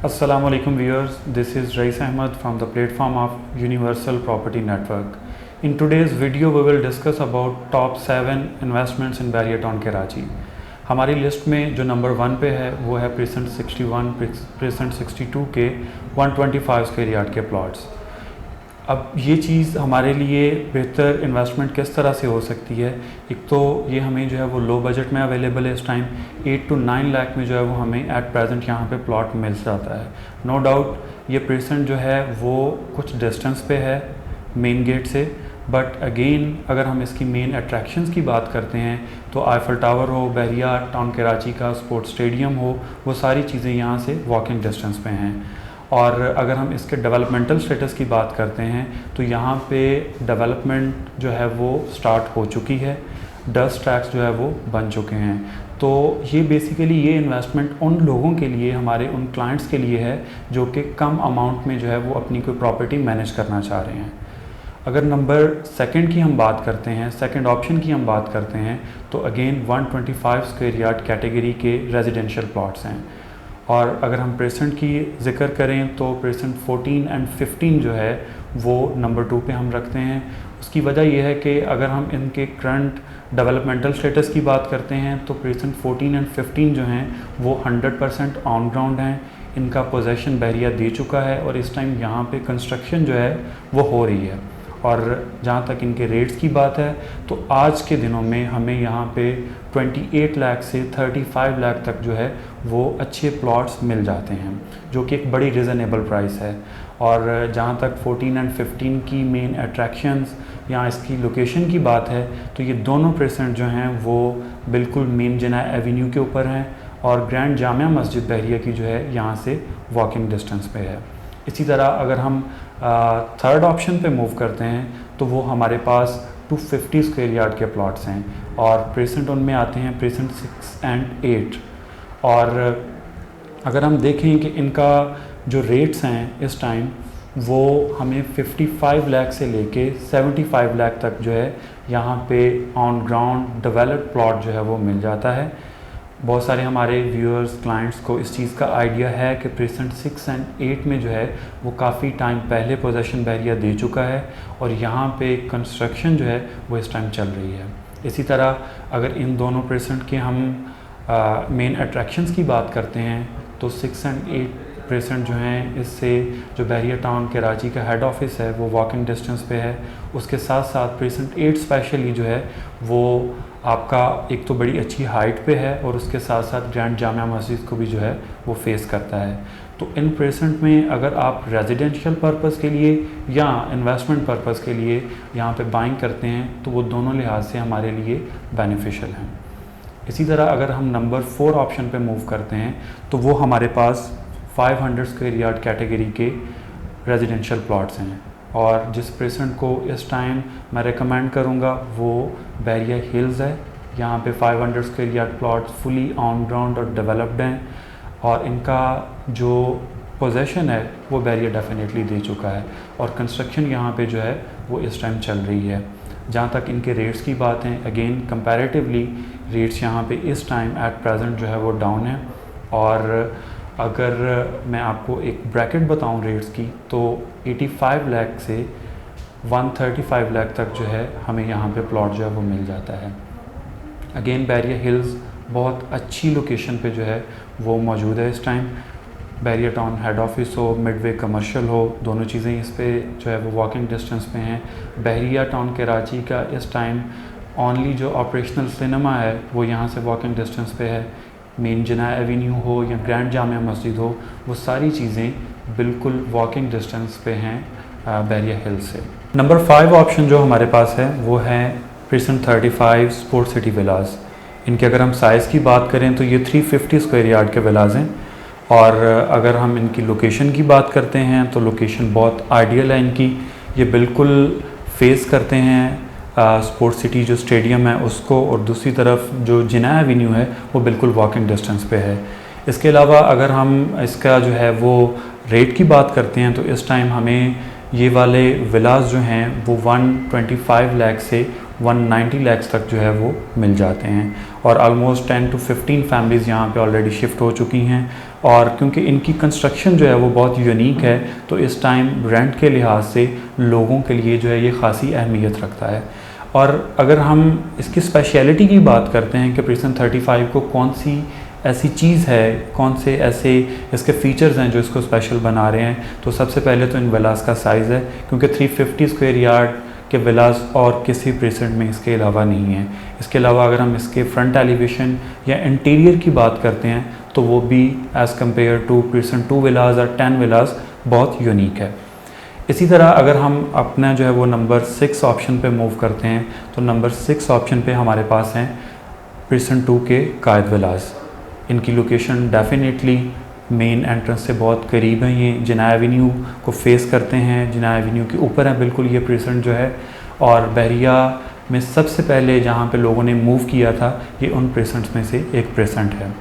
Assalamu alaikum viewers, this is Rais Ahmed from the platform of Universal Property Network. In today's video we will discuss about top 7 investments in Bahria Town Karachi. हमारी list में जो number 1 पे है वो है present 61, present 62 के 125 square yard के plots. अब ये चीज़ हमारे लिए बेहतर इन्वेस्टमेंट किस तरह से हो सकती है, एक तो ये हमें जो है वो लो बजट में अवेलेबल है इस टाइम, 8 to 9 लाख में जो है वो हमें एट प्रेजेंट यहाँ पे प्लॉट मिल जाता है। नो डाउट ये प्रेजेंट जो है वो कुछ डिस्टेंस पे है मेन गेट से, बट अगेन अगर हम इसकी मेन अट्रैक्शंस की बात करते हैं तो आईफल टावर हो, बहरिया टाउन कराची का स्पोर्ट्स स्टेडियम हो, वो सारी चीज़ें यहाँ से वॉकिंग डिस्टेंस पे हैं। और अगर हम इसके डेवलपमेंटल स्टेटस की बात करते हैं तो यहाँ पे डेवलपमेंट जो है वो स्टार्ट हो चुकी है, डस्ट ट्रैक्स जो है वो बन चुके हैं। तो ये बेसिकली ये इन्वेस्टमेंट उन लोगों के लिए, हमारे उन क्लाइंट्स के लिए है जो कि कम अमाउंट में जो है वो अपनी कोई प्रॉपर्टी मैनेज करना चाह रहे हैं। अगर नंबर 2 की हम बात करते हैं, सेकंड ऑप्शन की हम बात करते हैं, तो अगेन 125 स्क्वायर यार्ड कैटेगरी के रेजिडेंशियल प्लॉट्स हैं। और अगर हम प्रेसेंट की ज़िक्र करें तो प्रेसेंट 14 and 15 जो है वो नंबर 2 पे हम रखते हैं। उसकी वजह यह है कि अगर हम इनके करंट डेवलपमेंटल स्टेटस की बात करते हैं तो प्रेसेंट 14 and 15 जो हैं वो 100% ऑन ग्राउंड हैं, इनका पोजेसन बहरिया दे चुका है और इस टाइम यहाँ पे कंस्ट्रक्शन जो है वो हो रही है। और जहाँ तक इनके रेट्स की बात है तो आज के दिनों में हमें यहाँ पे 28 लाख से 35 लाख तक जो है वो अच्छे प्लॉट्स मिल जाते हैं, जो कि एक बड़ी रिजनेबल प्राइस है। और जहाँ तक 14 and 15 की मेन अट्रैक्शंस या इसकी लोकेशन की बात है तो ये दोनों प्रेसेंट जो हैं वो बिल्कुल मेन जिना एवेन्यू के ऊपर हैं और ग्रैंड जामिया मस्जिद बहरिया की जो है यहाँ से वॉकिंग डिस्टेंस पे है। इसी तरह अगर हम थर्ड ऑप्शन पे मूव करते हैं तो वो हमारे पास 250 स्क्वायर यार्ड के प्लॉट्स हैं और प्रेसेंट उनमें आते हैं प्रेसेंट 6 and 8। और अगर हम देखें कि इनका जो रेट्स हैं इस टाइम वो हमें 55 लाख से लेके 75 लाख तक जो है यहाँ पे ऑन ग्राउंड डेवलप्ड प्लॉट जो है वो मिल जाता है। बहुत सारे हमारे व्यूअर्स क्लाइंट्स को इस चीज़ का आइडिया है कि प्रेसेंट 6 and 8 में जो है वो काफ़ी टाइम पहले पोजेसन बहरिया दे चुका है और यहाँ पे कंस्ट्रक्शन जो है वो इस टाइम चल रही है। इसी तरह अगर इन दोनों प्रेसेंट के हम मेन अट्रैक्शंस की बात करते हैं तो 6 and 8 प्रेसेंट जो हैं इससे जो बहरिया टाउन कराची का हेड ऑफिस है वो वॉकिंग डिस्टेंस पे है। उसके साथ साथ प्रेसेंट 8 स्पेशली जो है वो आपका एक तो बड़ी अच्छी हाइट पे है और उसके साथ साथ ग्रैंड जामिया मस्जिद को भी जो है वो फेस करता है। तो इन प्रेजेंट में अगर आप रेजिडेंशियल पर्पस के लिए या इन्वेस्टमेंट पर्पस के लिए यहाँ पे बाइंग करते हैं तो वो दोनों लिहाज से हमारे लिए बेनिफिशियल हैं। इसी तरह अगर हम नंबर 4 ऑप्शन पे मूव करते हैं तो वो हमारे पास 500 स्क्वायर यार्ड कैटेगरी के रेजिडेंशियल प्लॉट्स हैं और जिस प्रेसेंट को इस टाइम मैं रेकमेंड करूँगा वो बहरिया हिल्स है। यहाँ पे 500 square yard plots fully on ground और डेवलप्ड हैं और इनका जो पोजेसन है वो बहरिया डेफिनेटली दे चुका है और कंस्ट्रक्शन यहाँ पे जो है वो इस टाइम चल रही है। जहाँ तक इनके रेट्स की बात है, अगेन कंपैरेटिवली रेट्स यहाँ पे इस टाइम एट प्रेजेंट जो है वो डाउन है। और अगर मैं आपको एक ब्रैकेट बताऊं रेट्स की तो 85 लाख से 135 लाख तक जो है हमें यहाँ पे प्लॉट जो है वो मिल जाता है। अगेन बहरिया हिल्स बहुत अच्छी लोकेशन पे जो है वो मौजूद है इस टाइम। बहरिया टाउन हेड ऑफिस हो, मिडवे कमर्शियल हो, दोनों चीज़ें इस पे जो है वो वॉकिंग डिस्टेंस पे हैं। बहरिया टाउन कराची का इस टाइम ओनली जो ऑपरेशनल सिनेमा है वो यहाँ से वॉकिंग डिस्टेंस पे है। मेन जिना एवेन्यू हो या ग्रैंड जामिया मस्जिद हो, वो सारी चीज़ें बिल्कुल वॉकिंग डिस्टेंस पे हैं बहरिया हिल से। नंबर 5 ऑप्शन जो हमारे पास है वो है प्रेसेंट 35 स्पोर्ट्स सिटी विलास। इनके अगर हम साइज़ की बात करें तो ये 350 स्क्वायर यार्ड के विलास हैं और अगर हम इनकी लोकेशन की बात करते हैं तो लोकेशन बहुत आइडियल है इनकी। ये बिल्कुल फेस करते हैं स्पोर्ट्स सिटी जो स्टेडियम है उसको, और दूसरी तरफ जो जिना एवेन्यू है वो बिल्कुल वॉकिंग डिस्टेंस पे है। इसके अलावा अगर हम इसका जो है वो रेट की बात करते हैं तो इस टाइम हमें ये वाले विलास जो हैं वो 125 लाख से 190 लाख तक जो है वो मिल जाते हैं, और ऑलमोस्ट 10 to 15 फैमिलीज़ यहाँ पे ऑलरेडी शिफ्ट हो चुकी हैं। और क्योंकि इनकी कंस्ट्रक्शन जो है वो बहुत यूनिक है, तो इस टाइम रेंट के लिहाज से लोगों के लिए जो है ये ख़ासी अहमियत रखता है। और अगर हम इसकी स्पेशलिटी की बात करते हैं कि प्रिसन 35 को कौन सी ऐसी चीज़ है, कौन से ऐसे इसके फ़ीचर्स हैं जो इसको स्पेशल बना रहे हैं, तो सबसे पहले तो इन विलास का साइज़ है, क्योंकि 350 स्क्वायर यार्ड के विलास और किसी प्रेसेंट में इसके अलावा नहीं है। इसके अलावा अगर हम इसके फ्रंट एलिवेशन या इंटीरियर की बात करते हैं तो वो भी एज़ कम्पेयर टू प्रेसेंट 2 विलास और 10 विलास बहुत यूनिक है। इसी तरह अगर हम अपना जो है वो नंबर 6 ऑप्शन पे मूव करते हैं, तो नंबर 6 ऑप्शन पे हमारे पास हैं प्रेसेंट 2 के कायद विलास। इनकी लोकेशन डेफिनेटली मेन एंट्रेंस से बहुत करीब है। ये जिना एवेन्यू को फेस करते हैं, जिना एवेन्यू के ऊपर है बिल्कुल ये प्रेसेंट जो है। और बहरिया में सबसे पहले जहाँ पे लोगों ने मूव किया था, ये उन प्रेसेंट्स में से एक प्रेसेंट है।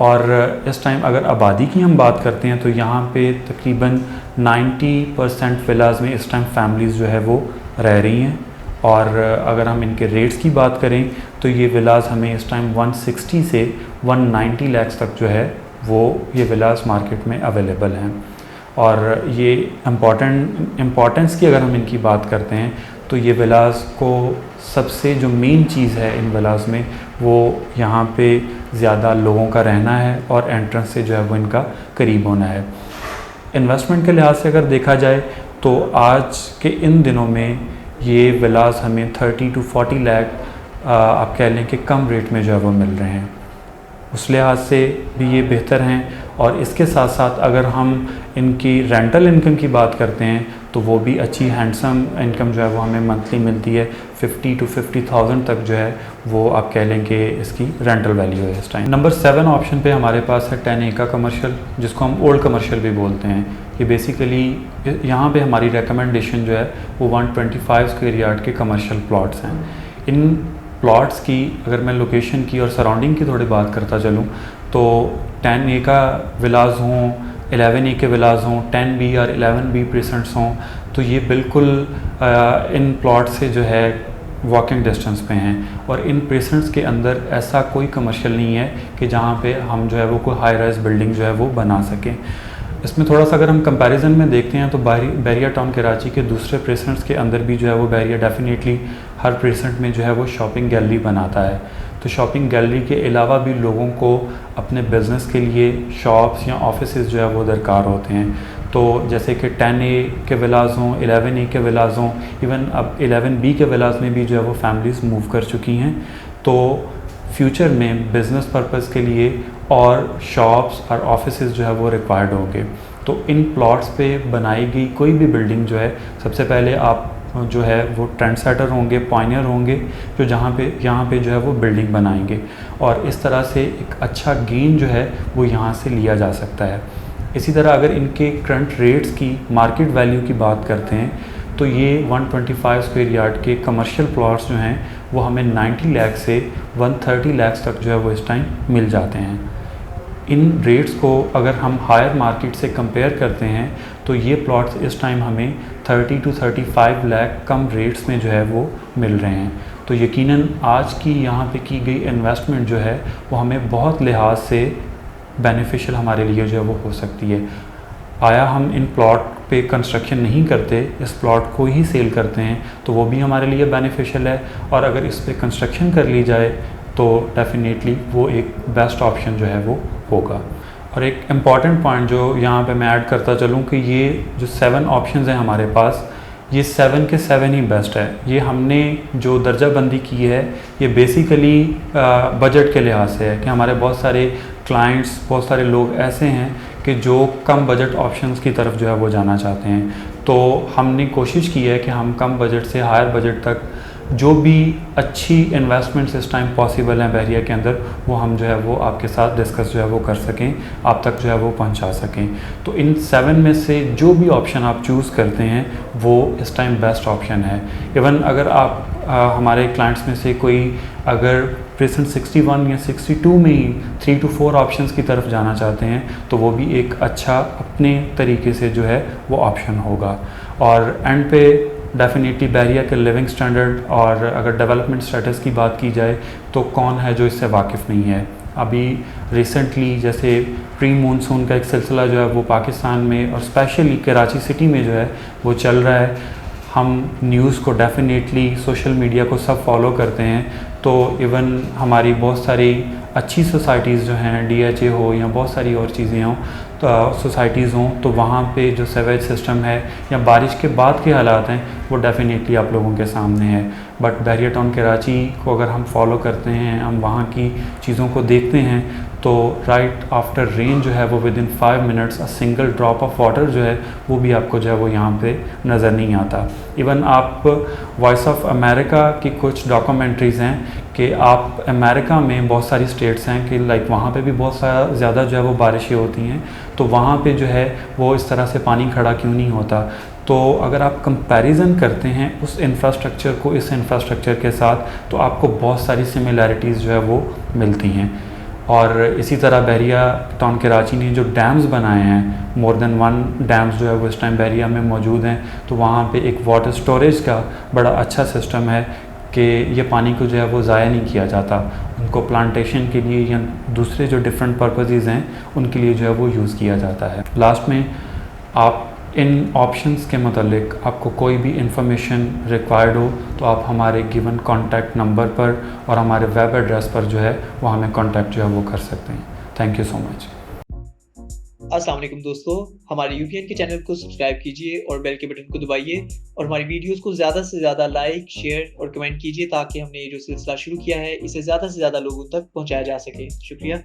और इस टाइम अगर आबादी की हम बात करते हैं तो यहाँ पे तकरीबन 90% विलास में इस टाइम फैमिलीज़ जो है वो रह रही हैं। और अगर हम इनके रेट्स की बात करें तो ये विलास हमें इस टाइम 160 से 190 लाख तक जो है वो ये विलास मार्केट में अवेलेबल हैं। और ये इम्पॉर्टेंस की अगर हम इनकी बात करते हैं तो ये विलास को सबसे जो मेन चीज़ है इन विलास में, वो यहाँ पे ज़्यादा लोगों का रहना है और एंट्रेंस से जो है वो इनका करीब होना है। इन्वेस्टमेंट के लिहाज से अगर देखा जाए तो आज के इन दिनों में ये विलास हमें 30 to 40 लाख आप कह लें कि कम रेट में जो है वो मिल रहे हैं। उस लिहाज से भी ये बेहतर हैं। और इसके साथ साथ अगर हम इनकी रेंटल इनकम की बात करते हैं तो वो भी अच्छी हैंडसम इनकम जो है वो हमें मंथली मिलती है। 50 to 50,000 तक जो है वो आप कह लें कि इसकी रेंटल वैल्यू है इस टाइम। नंबर 7 ऑप्शन पे हमारे पास है 10A का कमर्शियल, जिसको हम ओल्ड कमर्शियल भी बोलते हैं। ये बेसिकली यहाँ पे हमारी रिकमेंडेशन जो है वो 125 स्क्वायर यार्ड के कमर्शियल प्लॉट्स हैं। इन प्लॉट्स की अगर मैं लोकेशन की और सराउंडिंग की थोड़ी बात करता चलूँ तो 10A का विलास हों, 11A के विलास हों, 10B और 11B प्रेसेंट्स हों, तो ये बिल्कुल इन प्लॉट से जो है वॉकिंग डिस्टेंस पे हैं। और इन प्रेसेंट्स के अंदर ऐसा कोई कमर्शियल नहीं है कि जहाँ पे हम जो है वो कोई हाई राइज बिल्डिंग जो है वो बना सकें। इसमें थोड़ा सा अगर हम कंपैरिजन में देखते हैं तो बहरिया टाउन कराची के दूसरे प्रेसेंट्स के अंदर भी जो है वो बहरिया डेफिनेटली हर प्रेसेंट में जो है वो शॉपिंग गैलरी बनाता है। तो शॉपिंग गैलरी के अलावा भी लोगों को अपने बिज़नेस के लिए शॉप्स या ऑफिसेज़ जो है वो दरकार होते हैं। तो जैसे कि 10A के विलास हों, 11A के विलास हों, इवन अब 11B के विलास में भी जो है वो फैमिलीज़ मूव कर चुकी हैं। तो फ्यूचर में बिज़नेस पर्पज़ के लिए और शॉप्स और ऑफिसेज़ जो है वो रिक्वायर्ड होंगे। तो इन प्लॉट्स पे बनाई गई कोई भी बिल्डिंग जो है, सबसे पहले आप जो है वो ट्रेंड सेटर होंगे, पॉइनियर होंगे, जो यहाँ पे जो है वो बिल्डिंग बनाएंगे। और इस तरह से एक अच्छा गेन जो है वो यहाँ से लिया जा सकता है। इसी तरह अगर इनके करंट रेट्स की मार्केट वैल्यू की बात करते हैं तो ये 125 स्क्वायर यार्ड के कमर्शियल प्लॉट्स जो हैं वो हमें 90 लाख से 130 लाख तक जो है वो इस टाइम मिल जाते हैं। इन रेट्स को अगर हम हायर मार्केट से कंपेयर करते हैं तो ये प्लॉट्स इस टाइम हमें 30 to 35 लाख कम रेट्स में जो है वो मिल रहे हैं। तो यकीनन आज की यहाँ पे की गई इन्वेस्टमेंट जो है वो हमें बहुत लिहाज से बेनिफिशियल हमारे लिए जो है वो हो सकती है। आया हम इन प्लॉट पे कंस्ट्रक्शन नहीं करते, इस प्लॉट को ही सेल करते हैं, तो वो भी हमारे लिए बेनिफिशियल है। और अगर इस पे कंस्ट्रक्शन कर ली जाए तो डेफिनेटली वो एक बेस्ट ऑप्शन जो है वो होगा। और एक इम्पॉर्टेंट पॉइंट जो यहाँ पे मैं ऐड करता चलूँ कि ये जो 7 ऑप्शंस हैं हमारे पास, ये 7 के 7 ही बेस्ट है। ये हमने जो दर्जाबंदी की है ये बेसिकली बजट के लिहाज से है कि हमारे बहुत सारे क्लाइंट्स, बहुत सारे लोग ऐसे हैं कि जो कम बजट ऑप्शंस की तरफ जो है वो जाना चाहते हैं। तो हमने कोशिश की है कि हम कम बजट से हायर बजट तक जो भी अच्छी इन्वेस्टमेंट्स इस टाइम पॉसिबल हैं बहरिया के अंदर, वो हम जो है वो आपके साथ डिस्कस जो है वो कर सकें, आप तक जो है वो पहुंचा सकें। तो इन 7 में से जो भी ऑप्शन आप चूज़ करते हैं वो इस टाइम बेस्ट ऑप्शन है। इवन अगर आप हमारे क्लाइंट्स में से कोई अगर प्रेजेंट 61 या 62 में ही 3 to 4 ऑप्शंस की तरफ जाना चाहते हैं तो वो भी एक अच्छा अपने तरीके से जो है वो ऑप्शन होगा। और एंड पे डेफिनेटली बहरिया के लिविंग स्टैंडर्ड और अगर डेवलपमेंट स्टेटस की बात की जाए तो कौन है जो इससे वाकिफ़ नहीं है। अभी रिसेंटली जैसे प्री मानसून का एक सिलसिला जो है वो पाकिस्तान में और स्पेशली कराची सिटी में जो है वो चल रहा है। हम न्यूज़ को डेफिनेटली सोशल मीडिया को सब फॉलो करते हैं, तो इवन हमारी बहुत सारी अच्छी सोसाइटीज़ जो हैं, DHA हो या बहुत सारी और चीज़ें हों, तो सोसाइटीज़ हों, तो वहाँ पे जो सीवेज सिस्टम है या बारिश के बाद के हालात हैं वो डेफिनेटली आप लोगों के सामने है। बट बहरिया टाउन कराची को अगर हम फॉलो करते हैं, हम वहाँ की चीज़ों को देखते हैं, तो राइट आफ्टर रेन जो है वो within 5 minutes a single drop of water जो है वो भी आपको जो है वो यहाँ पे नज़र नहीं आता। इवन आप वॉइस ऑफ अमेरिका की कुछ डॉक्यूमेंट्रीज़ हैं कि आप अमेरिका में बहुत सारी स्टेट्स हैं कि लाइक वहाँ पे भी बहुत ज़्यादा जो है वो बारिशें होती हैं, तो वहाँ पे जो है वो इस तरह से पानी खड़ा क्यों नहीं होता। तो अगर आप कंपैरिजन करते हैं उस इंफ्रास्ट्रक्चर को इस इंफ्रास्ट्रक्चर के साथ, तो आपको बहुत सारी सिमिलैरिटीज़ जो है वो मिलती हैं। और इसी तरह बहरिया टाउन कराची ने जो डैम्स बनाए हैं, मोर देन 1 डैम्स जो है वो इस टाइम बहरिया में मौजूद हैं, तो वहाँ पे एक वाटर स्टोरेज का बड़ा अच्छा सिस्टम है कि ये पानी को जो है वो ज़ाया नहीं किया जाता, उनको प्लांटेशन के लिए या दूसरे जो डिफरेंट पर्पसेस हैं उनके लिए जो है वो यूज़ किया जाता है। लास्ट में आप इन ऑप्शंस के मतलब आपको कोई भी इंफॉर्मेशन रिक्वायर्ड हो तो आप हमारे गिवन कॉन्टैक्ट नंबर पर और हमारे वेब एड्रेस पर जो है वो हमें कॉन्टैक्ट जो है वो कर सकते हैं। Thank you so much. अस्सलाम वालेकुम दोस्तों, हमारे यूपीएन के चैनल को सब्सक्राइब कीजिए और बेल के बटन को दबाइए और हमारी वीडियोस को ज़्यादा से ज़्यादा लाइक, शेयर और कमेंट कीजिए ताकि हमने ये जो सिलसिला शुरू किया है इसे ज़्यादा से ज़्यादा लोगों तक पहुंचाया जा सके। शुक्रिया।